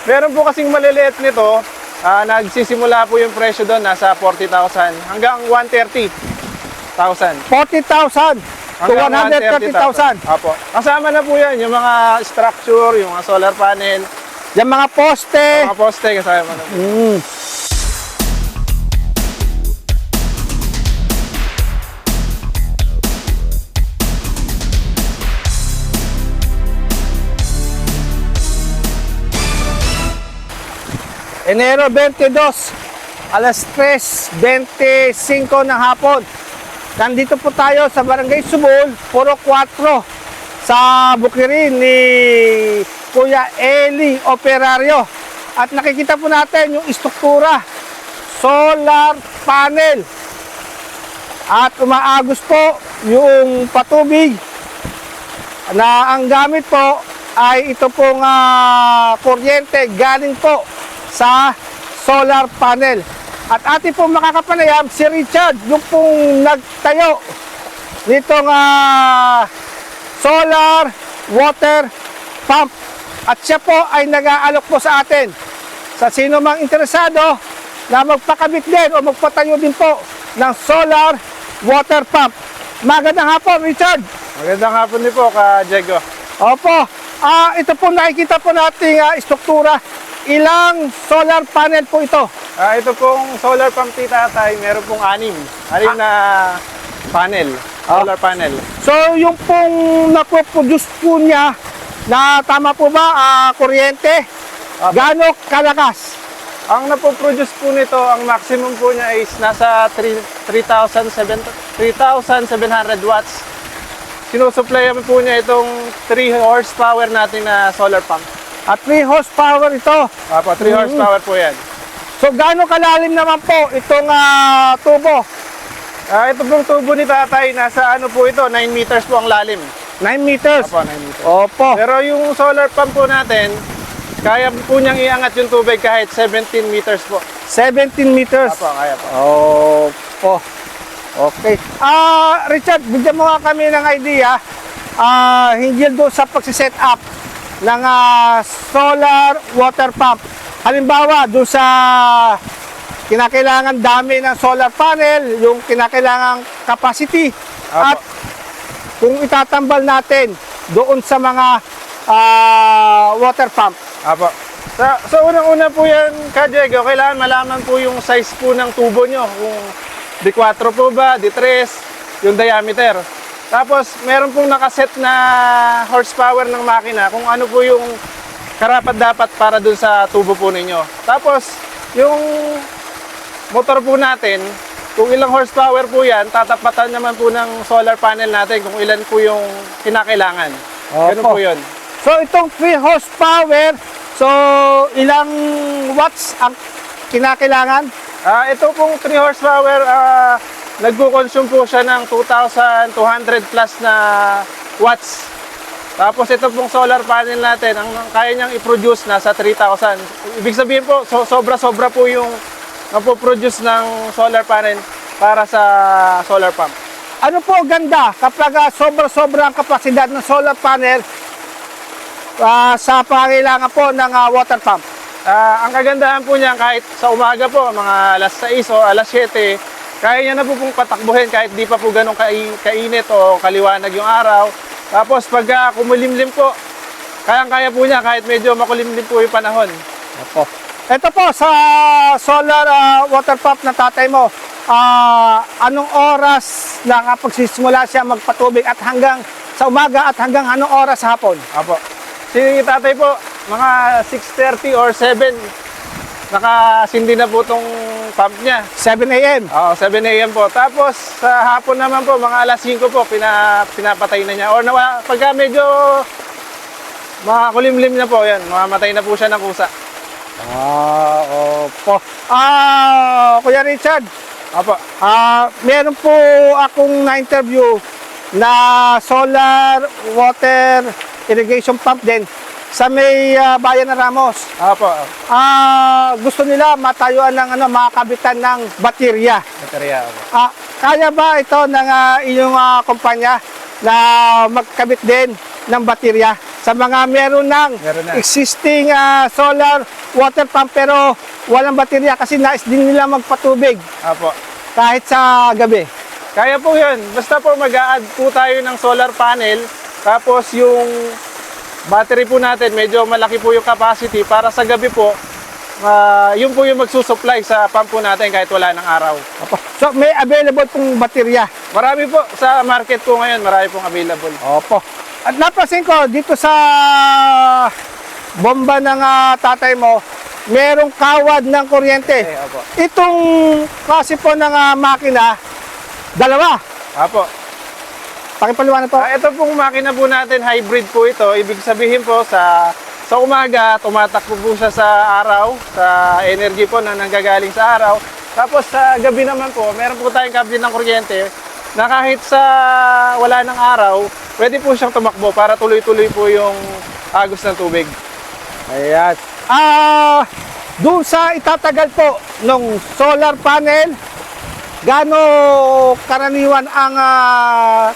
Meron po kasing maliliit nito, nagsisimula po yung presyo doon, nasa 40,000 hanggang 130,000. 40,000 to 130,000. Apo. Kasama na po yan, yung mga structure, yung mga solar panel, Yung mga poste. mga poste, kasama na po. Enero 22, alas 3:25 ng hapon. Nandito po tayo sa Barangay Subol, Puro 4, sa bukirin ni Kuya Eli Operario. At nakikita po natin yung istruktura, solar panel. At umaagos po yung patubig na ang gamit po ay ito pong kuryente galing po sa solar panel. At ating pong makakapanayam si Richard, yung pong nagtayo nitong solar water pump. At siya po ay nag-aalok po sa atin. Sa sino mang interesado na magpakabit din o magpatayo din po ng solar water pump. Magandang hapon, Richard. Magandang hapon din po, Ka Diego. Opo. Ito po nakikita po nating struktura. Ilang solar panel po ito? Ito pong solar pump Tatay, meron pong anim na panel, solar panel. So, yung pong napoproduce po niya, na tama po ba, kuryente, gaano kalakas? Ang napoproduce po nito, ang maximum po niya is nasa 3,700 watts. Sinusuplayan po niya itong 3 horsepower natin na solar pump. At 3 horsepower ito. Apo, 3 horsepower po yan. So, gaano kalalim naman po itong tubo? Ito pong tubo ni Tatay, nasa ano po ito, 9 meters po ang lalim. 9 meters? Apo, 9 meters. Opo. Pero yung solar pump po natin, kaya po niyang iangat yung tubig kahit 17 meters po. 17 meters? Apo, kaya po. Opo. Okay. Richard, bigyan mo nga kami ng idea hinggil doon sa pagsiset up ng solar water pump. Halimbawa, doon sa kinakailangan dami ng solar panel, yung kinakailangan capacity, Apo. at kung itatambal natin doon sa mga water pump. Apo. So unang-una po yan, Ka Diego, kailangan malaman po yung size po ng tubo nyo. Kung D4 po ba, D3, yung diameter. Tapos, meron pong nakaset na horsepower ng makina kung ano po yung karapat-dapat para dun sa tubo po ninyo. Tapos, yung motor po natin, kung ilang horsepower po yan, tatapatan naman po ng solar panel natin kung ilan po yung kinakailangan. Ganun Opo. po yun. So, itong 3 horsepower, so ilang watts ang kinakailangan? Ito pong 3 horsepower, nagko-consume po siya ng 2,200 plus na watts. Tapos ito pong solar panel natin, ang kaya niyang i-produce nasa 3,000. Ibig sabihin po, sobra-sobra po yung napoproduce ng solar panel para sa solar pump. Ano po ganda kapag sobra-sobra ang kapasidad ng solar panel sa pangailangan po ng water pump? Ang kagandahan po niya, kahit sa umaga po, mga alas 6 o alas 7, kaya niya na po pong patakbuhin kahit di pa po ganun kainit o kaliwanag yung araw. Tapos pagka kumulimlim po, kayang-kaya po niya kahit medyo makulimlim po yung panahon. Opo. Ito po sa solar water pump na tatay mo, anong oras nakapagsisimula siya magpatubig at hanggang sa umaga at hanggang anong oras sa hapon? Apo. Si tatay po, mga 6:30 or 7, nakasindi na po itong pump niya. 7 a.m. Oo, 7 a.m. po. Tapos sa hapon naman po, mga alas 5 po, pinapatay na niya. Or pagka medyo makakulimlim na po, yan, mamamatay na po siya ng kusa. Opo. Kuya Richard, Apo. meron po akong na-interview na solar water irrigation pump din sa may bayan ng Ramos. Apo. Gusto nila matayuan ng makabitan ng baterya. Baterya. Apo. Kaya ba ito ng inyong kumpanya na magkabit din ng baterya sa mga meron ng Meron na. existing solar water pump pero walang baterya kasi nais din nila magpatubig Apo. kahit sa gabi. Kaya po yun. Basta po mag-a-add po tayo ng solar panel. Tapos yung battery po natin, medyo malaki po yung capacity para sa gabi po, yun po yung magsusupply sa pump po natin kahit wala ng araw. Opo. So may available pong baterya. Marami po sa market po ngayon, marami pong available. Opo. At napansin ko dito sa bomba ng tatay mo, merong kawad ng kuryente. Opo. Itong klase po ng makina, dalawa. Apo. Pakipaliwanag po. Ito pong makina po natin, hybrid po ito. Ibig sabihin po sa umaga, tumatakbo po siya sa araw, sa energy po na nanggagaling sa araw. Tapos sa gabi naman po, meron po tayong kable ng kuryente na kahit sa wala ng araw, pwede po siyang tumakbo para tuloy-tuloy po yung agos ng tubig. Ayan. Doon sa itatagal po ng solar panel, gaano karaniwan ang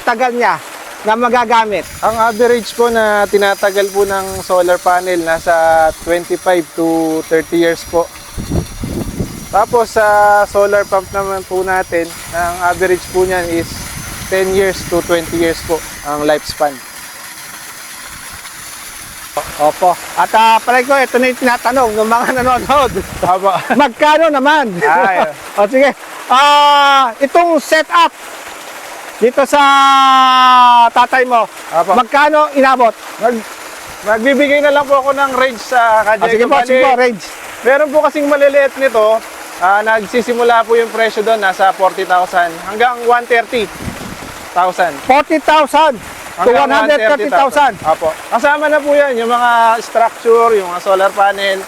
tagal niya na magagamit? Ang average po na tinatagal po ng solar panel nasa 25 to 30 years po. Tapos sa solar pump naman po natin, ang average po niyan is 10 years to 20 years po ang lifespan. Opo. At palagi ko, ito na yung tinatanong ng mga nanonood. Aba. Magkano naman? Ay. O sige. Itong setup dito sa tatay mo, Apo. magkano inabot? Magbibigay na lang po ako ng range sa Kajay. Sige po, range. Meron po kasing maliliit nito. Nagsisimula po yung presyo doon, nasa 40,000 hanggang 130,000. 40,000 to 130,000. Apo. Kasama na po yan, yung mga structure, yung mga solar panel,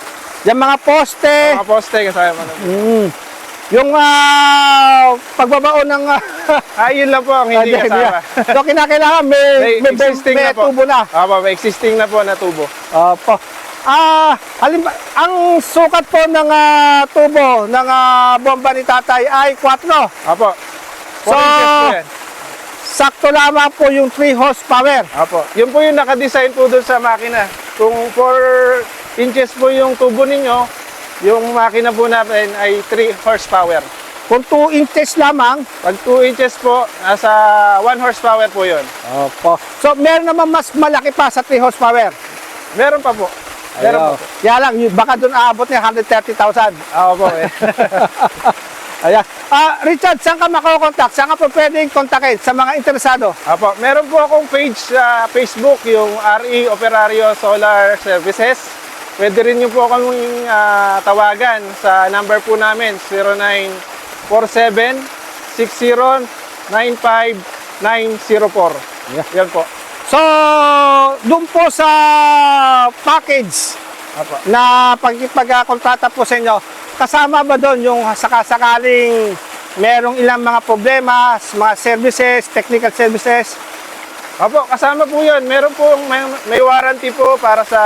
Yung mga poste, mga poste, kasama na po. yung pagbabaon ng Yun lang po ang hindi kasama. So kinakailangan may tubo na. Apo, may existing na po na tubo. Opo. Ang sukat po ng tubo ng bomba ni tatay ay 4. Apo. 4 So, inches po yan. sakto lamang po yung 3 horsepower. Apo. Yun po yung nakadesign po doon sa makina. Kung 4 inches po yung tubo ninyo, yung makina po natin ay 3 horsepower. Kung 2 inches lamang, Pag 2 inches po, nasa 1 horsepower po yun. opo. So, meron naman mas malaki pa sa 3 horsepower. Meron pa po. Meron pa po. Kaya lang, baka doon aabot niya 130,000. Ako po eh. Ayan. Richard, saan ka makakontakt? Saan ka po pwedeng kontakin sa mga interesado? Apo, meron po akong page sa Facebook, yung RE Operario Solar Services. Pwede rin nyo po kaming tawagan sa number po namin, 0947-60-95904. Yeah. Yan po. So, doon po sa package Apo. na pagkontrata po sa inyo, kasama ba doon yung sakasakaling merong ilang mga problema, mga services, technical services? Apo, kasama po yun. Meron po, may warranty po para sa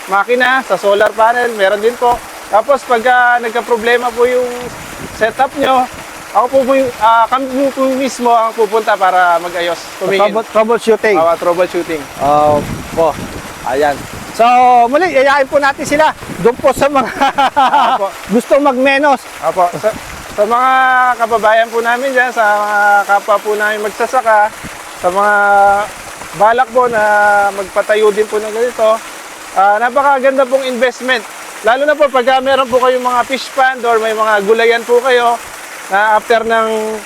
makina, sa solar panel, meron din po. Tapos pag nagka-problema po yung setup nyo, kami po mismo ang pupunta para mag-ayos, tumingin. Troubleshooting. Troubleshooting. Po. Ayan. So, muli, yayain po natin sila doon po sa mga gusto magmenos. Apo, sa mga kababayan po namin dyan, sa mga kapwa po namin magsasaka, sa mga balak po na magpatayo din po ng ganito, napakaganda pong investment. Lalo na po pag meron po kayong mga fish pond or may mga gulayan po kayo na after ng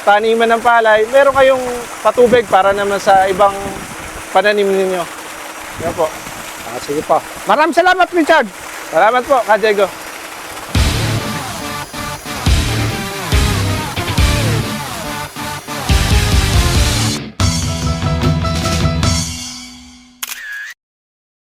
taniman ng palay, meron kayong patubig para naman sa ibang pananim ninyo. Yan po. Sige po. Maraming salamat, Richard. Salamat po, Ka Diego.